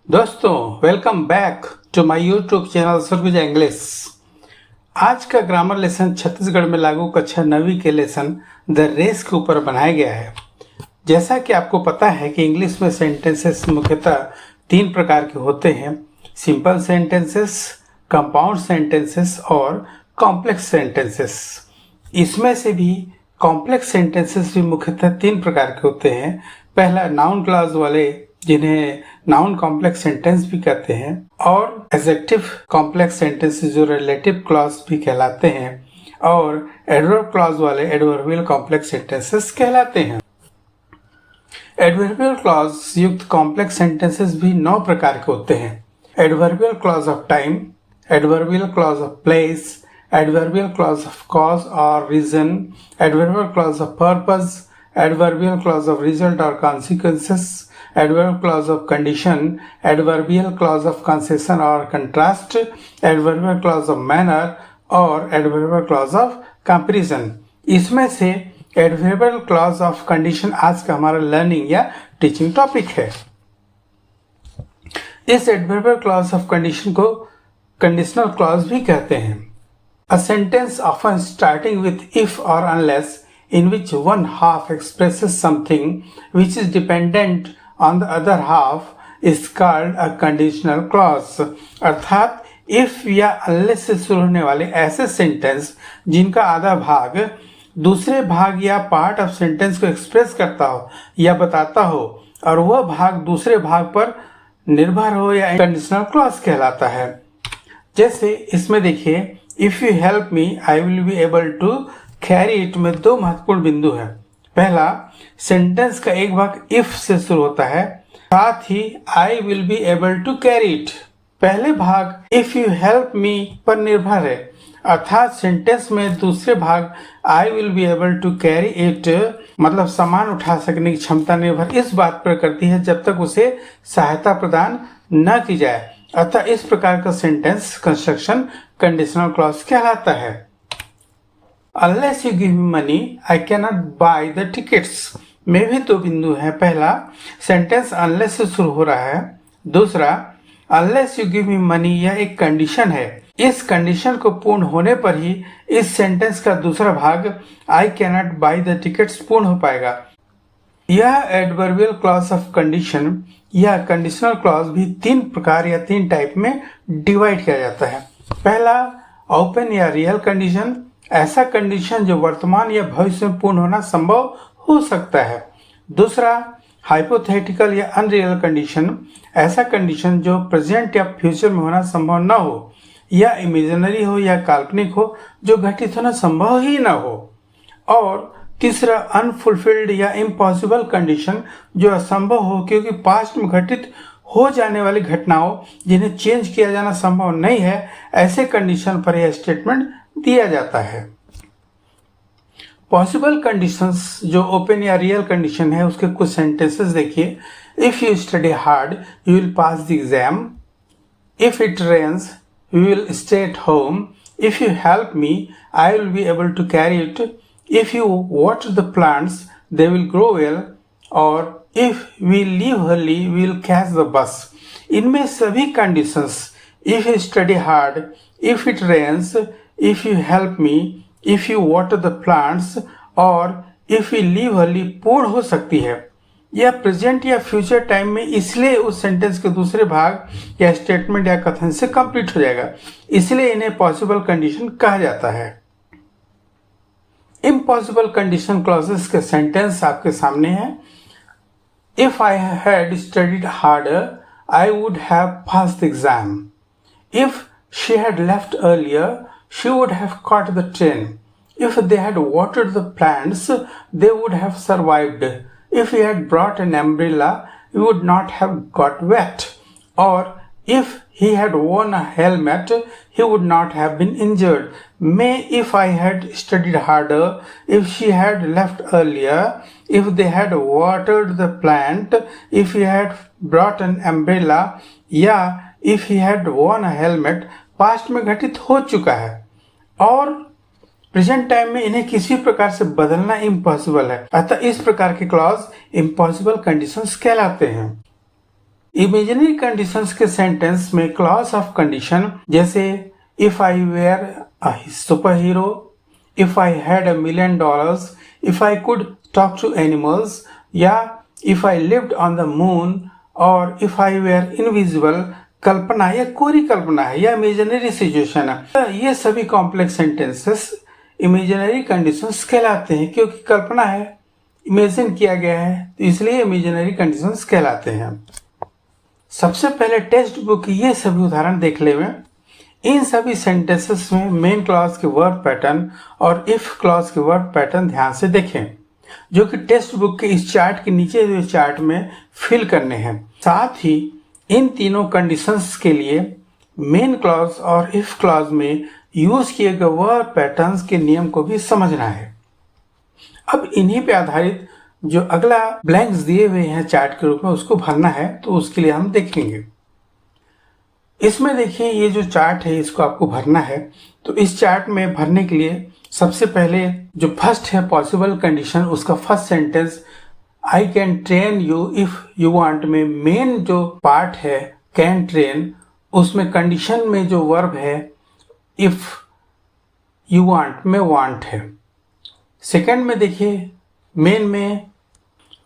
दोस्तों welcome back to my YouTube channel Surguja English. आज का ग्रामर लेसन छत्तीसगढ़ में लागू कक्षा 9वीं के लेसन द रेस के ऊपर बनाया गया है। जैसा कि आपको पता है कि इंग्लिश में सेंटेंसेस मुख्यतः 3 प्रकार के होते हैं, सिंपल सेंटेंसेस, कंपाउंड सेंटेंसेस और कॉम्प्लेक्स सेंटेंसेस। इसमें से भी कॉम्प्लेक्स सेंटेंसेस भी मुख्यतः 3 प्रकार के होते हैं। पहला नाउन क्लॉज वाले, जिन्हें नाउन कॉम्प्लेक्स सेंटेंस भी कहते हैं, और एडजेक्टिव कॉम्प्लेक्स सेंटेंसेस जो रिलेटिव क्लॉज भी कहलाते हैं, और एडवर्ब क्लॉज वाले एडवर्बियल कॉम्प्लेक्स सेंटेंसेस कहलाते हैं। एडवर्बियल क्लॉज युक्त कॉम्प्लेक्स सेंटेंसेस भी 9 प्रकार के होते हैं। Adverbial clause of time, adverbial clause of place, adverbial clause of cause और reason, adverbial clause of purpose, adverbial clause of result or consequences, adverbial clause of condition, adverbial clause of concession or contrast, adverbial clause of manner और adverbial clause of comparison। इसमें से adverbial clause of condition आज का हमारा learning या teaching topic है। इस adverbial clause of condition को conditional clause भी कहते हैं। A sentence often starting with if or unless in which one half expresses something which is dependent on the other half is called a conditional clause। अर्थात if या unless से शुरू होने वाले ऐसे सेंटेंस जिनका आधा भाग दूसरे भाग या पार्ट ऑफ सेंटेंस को एक्सप्रेस करता हो या बताता हो और वह भाग दूसरे भाग पर निर्भर हो या कंडीशनल क्लॉज कहलाता है। जैसे इसमें देखिए, if you help me I will be able to carry it में 2 महत्वपूर्ण बिंदु है। पहला, सेंटेंस का एक भाग इफ से शुरू होता है, साथ ही I will be able to carry it पहले भाग इफ यू हेल्प मी पर निर्भर है, अर्थात सेंटेंस में दूसरे भाग I will be able to carry it मतलब सामान उठा सकने की क्षमता निर्भर इस बात पर करती है जब तक उसे सहायता प्रदान न की जाए। अतः इस प्रकार का सेंटेंस कंस्ट्रक्शन कंडीशनल क्लॉज कहलाता है। Unless you give me money, I cannot buy the tickets में भी 2 बिंदु हैं। पहला, सेंटेंस unless से शुरू हो रहा है। दूसरा, unless you give me money यह एक कंडीशन है। इस कंडीशन को पूर्ण होने पर ही इस सेंटेंस का दूसरा भाग I cannot buy the tickets पूर्ण हो पाएगा। यह एडवर्बियल क्लॉज ऑफ कंडीशन या कंडीशनल क्लॉज भी 3 प्रकार या 3 टाइप में डिवाइड किया जाता है। पहला, ओपन या रियल कंडीशन, ऐसा कंडीशन जो वर्तमान या भविष्य में पूर्ण होना संभव हो सकता है। दूसरा, हाइपोथेटिकल या अनरियल कंडीशन, ऐसा कंडीशन जो प्रेजेंट या फ्यूचर में होना संभव न हो या इमेजिनरी हो या काल्पनिक हो, जो घटित होना संभव ही न हो। और तीसरा, अनफुलफिल्ड या इम्पॉसिबल कंडीशन, जो असंभव हो क्योंकि पास्ट में घटित हो जाने वाली घटनाओं जिन्हें चेंज किया जाना संभव नहीं है, ऐसे कंडीशन पर यह स्टेटमेंट दिया जाता है। पॉसिबल कंडीशंस जो ओपन या रियल कंडीशन है, उसके कुछ सेंटेंसेस देखिए। If you study hard you will pass the exam, if it rains you will stay at home, if you help me I will be able to carry it, if you water the plants they will grow well, और if we leave early we will catch the bus. इनमें सभी conditions if you study hard, if it rains, if you help me, if you water the plants और if we leave early पूर्ण हो सकती है। यह present या future time में इसलिए उस सेंटेंस के दूसरे भाग या स्टेटमेंट या कथन से कंप्लीट हो जाएगा, इसलिए इन्हें पॉसिबल कंडीशन कहा जाता है। इम्पॉसिबल कंडीशन क्लॉजेस के सेंटेंस आपके सामने है। If I had studied harder, I would have passed the exam. If she had left earlier, she would have caught the train. If they had watered the plants, they would have survived. If he had brought an umbrella, he would not have got wet. Or if he had worn a helmet, he would not have been injured. May if I had studied harder, if she had left earlier, if they had watered the plant, if he had brought an umbrella, या if he had worn a helmet, past में घटित हो चुका है और present time में इन्हें किसी प्रकार से बदलना इम्पॉसिबल है। अतः इस प्रकार के क्लॉज इम्पॉसिबल कंडीशंस कहलाते हैं। इमेजिनरी कंडीशंस के सेंटेंस में क्लॉज ऑफ कंडीशन जैसे if I were a super hero, if I had $1 million, if I could talk to animals या if I lived on the moon और if I were invisible कल्पना या कोरी कल्पना है या इमेजिनरी सिचुएशन है। ये सभी कॉम्प्लेक्स सेंटेंसेस इमेजिनरी कंडीशंस कहलाते हैं क्योंकि कल्पना है, इमेजिन किया गया है, तो इसलिए इमेजिनरी कंडीशंस कहलाते हैं। सबसे पहले टेक्स्ट बुक की ये सभी उदाहरण देख ले में इन सभी सेंटेंसेस में मेन क्लॉज के वर्ब पैटर्न और इफ क्लॉज के वर्ब पैटर्न ध्यान से देखें, जो कि टेक्स्ट बुक के इस चार्ट के नीचे हुए चार्ट में फिल करने हैं। साथ ही इन तीनों कंडीशंस के लिए मेन क्लॉज और इफ क्लॉज में यूज किए गए वर्ब पैटर्न्स के नियम को भी समझना है। अब इन्हीं पे आधारित जो अगला ब्लैंक्स दिए हुए हैं चार्ट के रूप में उसको भरना है, तो उसके लिए हम देखेंगे। इसमें देखिए ये जो चार्ट है इसको आपको भरना है। तो इस चार्ट में भरने के लिए सबसे पहले जो फर्स्ट है पॉसिबल कंडीशन, उसका first sentence I can train you if you want में मेन जो पार्ट है कैन ट्रेन, उसमें कंडीशन में जो वर्ब है इफ यू वांट में वांट है। सेकंड में देखिए मेन में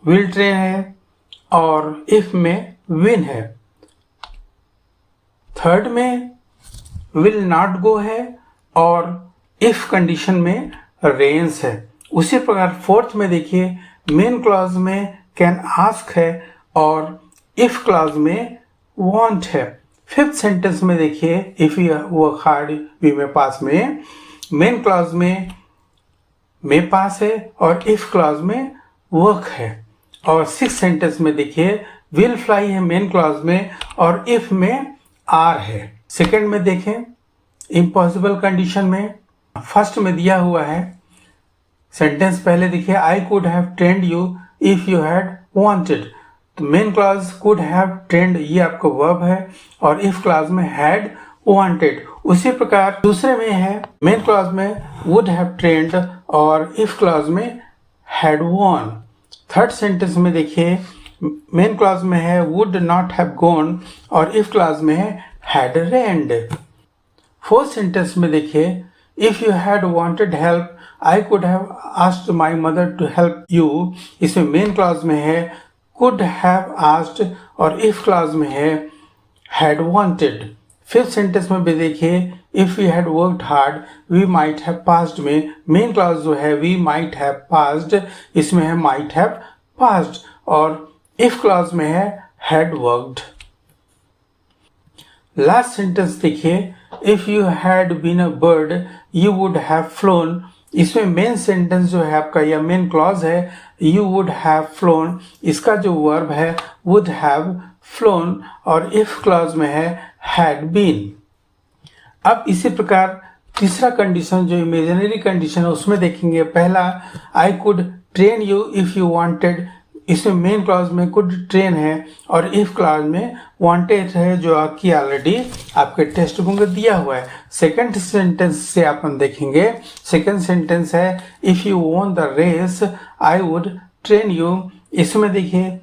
विल ट्रेन है और इफ में विन है। थर्ड में विल नॉट गो है और इफ कंडीशन में रेन्स है। उसी प्रकार फोर्थ में देखिए मेन क्लॉज में कैन आस्क है और इफ क्लॉज में वांट है। फिफ्थ सेंटेंस में देखिए if you work hard we may pass में मेन क्लॉज में मे पास है और इफ क्लॉज में वर्क है। और सिक्स सेंटेंस में देखिए विल फ्लाई है मेन क्लॉज में और इफ में आर है। सेकंड में देखें इम्पॉसिबल कंडीशन में फर्स्ट में दिया हुआ है सेंटेंस, पहले देखिए I could have trained you if you had wanted, तो main clause could have trained ये आपका वर्ब है और इफ क्लॉज में हैड वांटेड। उसी प्रकार दूसरे में है मेन क्लॉज में वुड हैव ट्रेंड और इफ क्लॉज में हैड वॉन। थर्ड सेंटेंस में देखिए मेन क्लॉज में है वुड नॉट हैव गॉन और इफ क्लॉज में है हैड रेन्ड। फोर्थ सेंटेंस में देखिए if you had wanted help I could have asked my mother to help you, इसमें मेन क्लॉज में है कुड हैव आस्क्ड और इफ क्लॉज में है हैड वांटेड। फिफ्थ सेंटेंस में भी देखिए if we had worked hard we might have passed में मेन क्लॉज जो है वी माइट हैव पास्ड, इसमें है माइट हैव पास्ड और इफ क्लॉज में है हैड वर्कड। लास्ट सेंटेंस देखिए if you had been a bird you would have phloem, इसमें मेन सेंटेंस जो है आपका या मेन क्लॉज है यू वुड हैव फ्लोन, इसका जो वर्ब है वुड हैव फ्लोन और इफ क्लॉज में है हैड बीन। अब इसी प्रकार तीसरा कंडीशन जो इमेजिनरी कंडीशन है उसमें देखेंगे। पहला I could train you if you wanted, इसमें मेन क्लॉज में कुड ट्रेन है और इफ क्लॉज में वांटेड है जो आपकी ऑलरेडी आपके टेक्स्ट बुक में दिया हुआ है। सेकंड सेंटेंस से अपन देखेंगे, सेकंड सेंटेंस है if you won the race I would train you, इसमें देखिए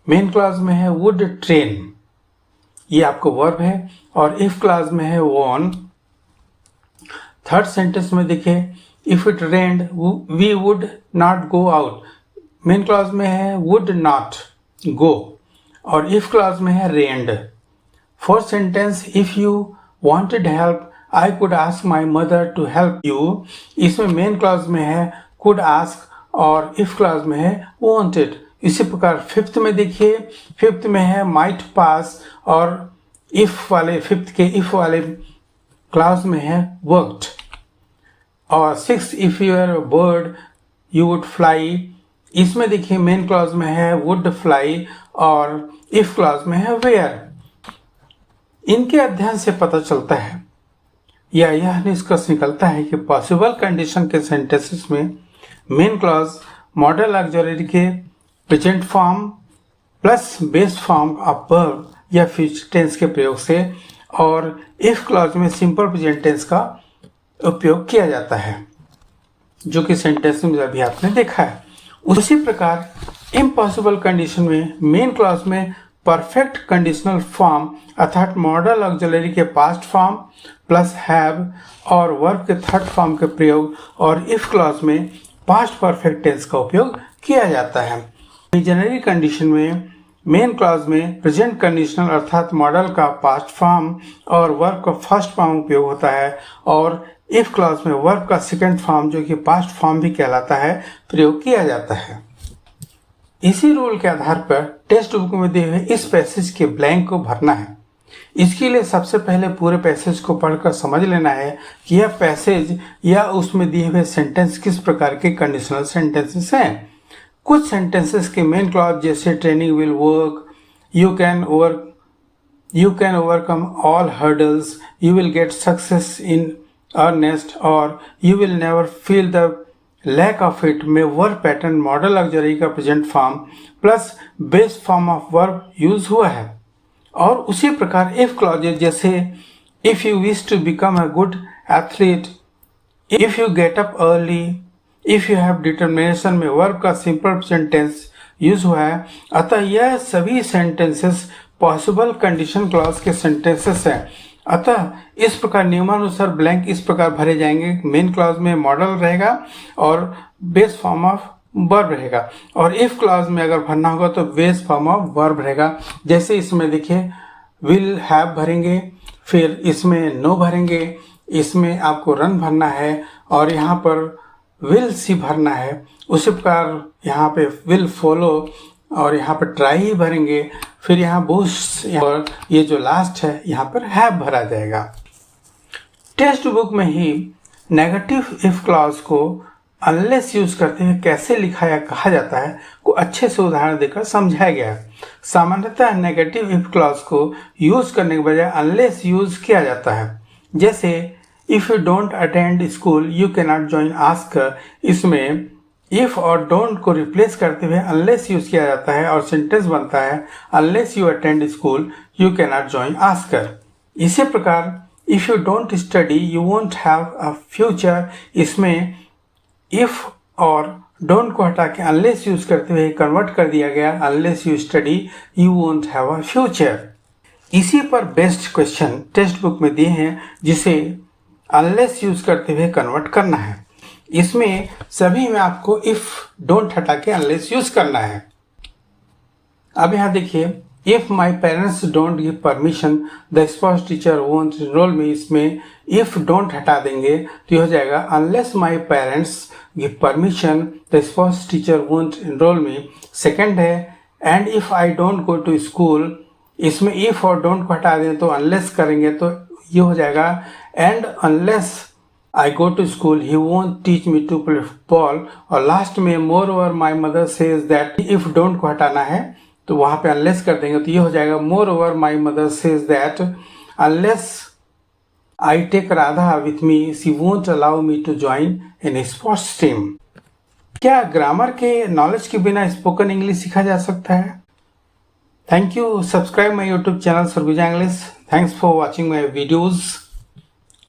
मेन क्लॉज में है वुड ट्रेन, ये आपको वर्ब है और इफ क्लॉज में है वॉन। थर्ड सेंटेंस में देखिए if it rained we would not go out, main clause में है वुड नॉट गो और इफ क्लॉज में है rained. Fourth sentence if you wanted help I could ask my mother to help you, इसमें main clause में है could ask और if clause में है वांटेड। इसी प्रकार फिफ्थ में देखिए फिफ्थ में है माइट पास और इफ वाले फिफ्थ के इफ वाले क्लॉज में है वर्कड। और six if you are a bird you would fly, इसमें देखिए मेन क्लॉज में है वुड फ्लाई और इफ क्लॉज में है वेयर। इनके अध्ययन से पता चलता है या यह निष्कर्ष निकलता है कि पॉसिबल कंडीशन के सेंटेंसेस में मेन क्लॉज मॉडल ऑक्सिलरी के present form plus base form of verb या फ्यूचर टेंस के प्रयोग से और इफ क्लॉज में सिंपल प्रेजेंट टेंस का उपयोग किया जाता है, जो कि सेंटेंस में अभी आपने देखा है। उसी प्रकार इम्पॉसिबल कंडीशन में मेन क्लॉज में परफेक्ट कंडीशनल फॉर्म अर्थात मॉडल ऑक्सिलरी के पास्ट फॉर्म प्लस हैव और वर्ब के थर्ड फॉर्म के प्रयोग और इफ क्लॉज में पास्ट परफेक्ट टेंस का उपयोग किया जाता है। जनरल कंडीशन में मेन क्लॉज में प्रेजेंट कंडीशनल अर्थात मॉडल का पास्ट फॉर्म और वर्ब का फर्स्ट फॉर्म उपयोग होता है और इफ क्लॉज में वर्ब का सेकंड फॉर्म जो कि पास्ट फॉर्म भी कहलाता है प्रयोग किया जाता है। इसी रूल के आधार पर टेक्स्ट बुक में दिए हुए इस पैसेज के ब्लैंक को भरना है। इसके लिए सबसे पहले पूरे पैसेज को पढ़कर समझ लेना है कि यह पैसेज या उसमें दिए हुए सेंटेंस किस प्रकार के कंडीशनल सेंटेंसेस हैं। कुछ सेंटेंसेस के मेन क्लॉज जैसे training will work, you can overcome all hurdles, you will get success in earnest और you will never feel the lack of it में वर्ब पैटर्न मॉडल ऑक्सिलरी का present form plus base form of verb use हुआ है। और उसी प्रकार if clauses जैसे if you wish to become a good athlete, if you get up early, if you have determination में verb का simple present tense use हुआ है। अतः यह सभी सेंटेंसेस पॉसिबल कंडीशन क्लॉज के सेंटेंसेस हैं। अतः इस प्रकार नियमानुसार ब्लैंक इस प्रकार भरे जाएंगे। मेन क्लॉज में मॉडल रहेगा और बेस फॉर्म ऑफ वर्ब रहेगा और इफ क्लॉज में अगर भरना होगा तो बेस फॉर्म ऑफ वर्ब रहेगा। जैसे इसमें देखिए विल हैव भरेंगे, फिर इसमें नो भरेंगे, इसमें आपको रन भरना है और यहाँ पर विल सी भरना है। उसी प्रकार यहाँ पे विल फॉलो और यहाँ पर ट्राई ही भरेंगे, फिर यहाँ बूस्ट और ये जो लास्ट है यहाँ पर हैव भरा जाएगा। टेक्स्ट बुक में ही नेगेटिव इफ क्लॉज को अनलेस यूज करते हुए कैसे लिखा या कहा जाता है को अच्छे से उदाहरण देकर समझाया गया है। सामान्यतः नेगेटिव इफ क्लॉज को यूज करने के बजाय अनलेस यूज किया जाता है। जैसे if you don't attend school you can not join Oscar, इसमें इफ और डोंट को रिप्लेस करते हुए अनलेस यूज किया जाता है और सेंटेंस बनता है unless you attend school you can not join Oscar. इसी प्रकार if you don't study you won't have a future, इसमें इफ और डोंट को हटा के अनलेस यूज करते हुए कन्वर्ट कर दिया गया unless you study you won't have a future. इसी पर बेस्ड क्वेश्चन टेक्स्ट बुक में दिए हैं जिसे अनलेस यूज करते हुए कन्वर्ट करना है। इसमें सभी में आपको इफ डोंट हटा के अनलेस यूज करना है। अब यहाँ देखिए if my parents don't give permission the sports teacher won't enrol me, इसमें इफ डोंट हटा देंगे तो ये हो जाएगा unless my parents give permission the sports teacher won't enrol me. Second है and if I don't go to school, इसमें if और डोंट को हटा दें तो अनलेस करेंगे तो ये हो जाएगा and unless I go to school he won't teach me to play football. और लास्ट में moreover my mother says that, if don't को हटाना है तो वहां पे अनलेस कर देंगे तो ये हो जाएगा moreover my mother says that unless I take Radha with me she won't allow me to join in sports team. क्या ग्रामर के नॉलेज के बिना स्पोकन इंग्लिश सीखा जा सकता है? Thank you. Subscribe my YouTube channel Surguja English. Thanks for watching my videos.